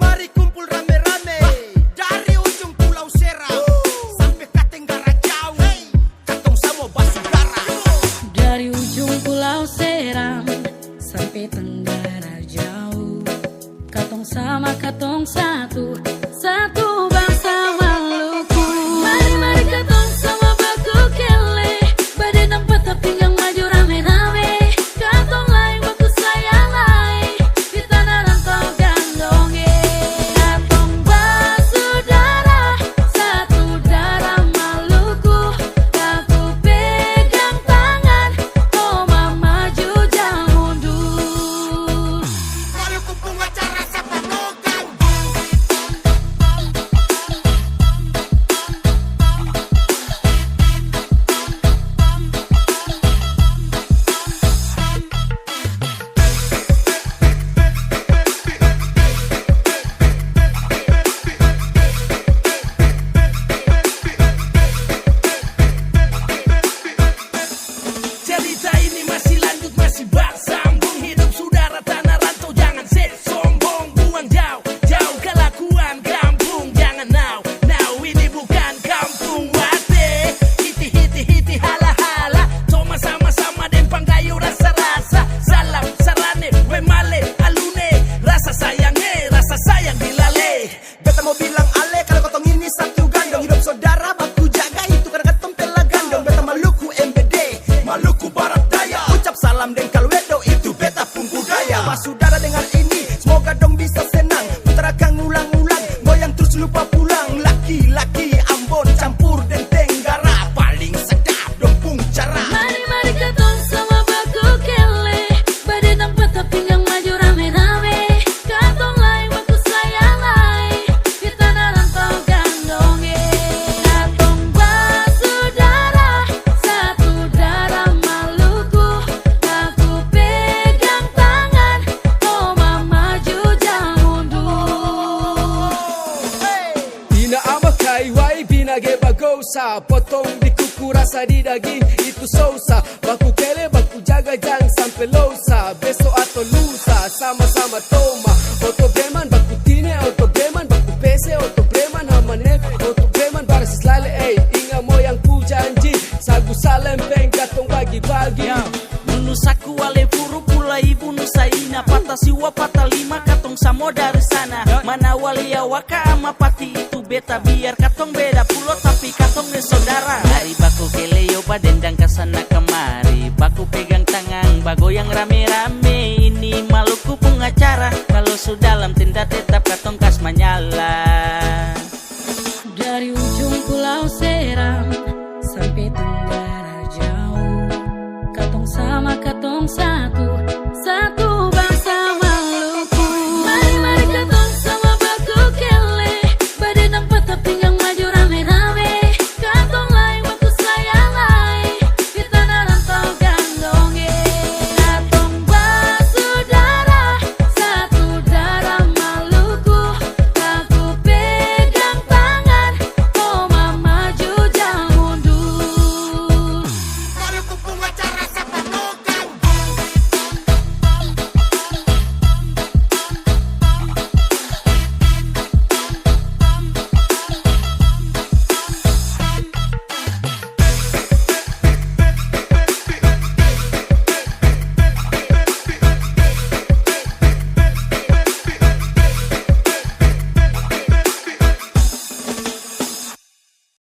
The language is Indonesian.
Mari kumpul rame-rame dari ujung Pulau Seram sampai ke Tenggara jauh. Katong sama Basudara. Dari ujung Pulau Seram sampai Tenggara jauh, katong sama katong satu, satu bangsa Maluku. Mari katong sama baku kele, badan patah pinggang maju rame-rame. Katong lain baku sayang lain, di tanah rantau gandonge. Katong basudara, satu darah Maluku. Aku pegang tangan, koma maju jangan mundur. Maluku pengacara siapa nogan. Cerita ini masih lanjut, masih bersambung. Hidup saudara tanah rantau, jangan sombong. Buang jauh kelakuan kampung. Jangan now ini bukan kampung wate. Hiti hala Toma sama-sama dan panggayo rasa-rasa. Salam sarane we male alune. Rasa sayang dilale. Beta mau bilang ale kalau kotong ini satu gandong. Hidup saudara baku jaga itu karena katong telah gandong. Beta Maluku MBD, Maluku Barat Daya. Ucap salam dan kalwedo itu beta pun budaya. Saudara dengar ini, semoga dong bisa senang. Putrakan ulang-ulang, goyang terus lupa pulang. Laki-laki Ambon campur dan Tenggara, paling sedap dong pung cara. Mari katong sama baku kele, badan patah pinggang maju rame-rame. Katong lain baku sayang lain, di tanah rantau gandonge. Katong basudara, satu darah Maluku. Aku pegang tangan, koma maju jangan mundur. Bina amakai wai bina ge bagosa, potong di kuku rasa di daging itu sosa. Baku kele baku jaga jangan sampai losa. Besok atau lusa sama-sama toma. Oto breman baku tine, oto breman baku pese, oto breman hamane, oto breman barasis lale. Ingat moyang ku janji, sagu salempeng katong bagi-bagi. Nusaku wale puru pula ibu nusaina. Patah siwa patah lima katong samo dari sana. Mana wale ya waka ama pati itu beta. Biar katong beda pulau tapi katong ne saudara. Dari baku keleyo badendang kesana kemari. Baku pegang tangan bagoyang rame-rame. Ini Maluku pengacara. Kalau sudah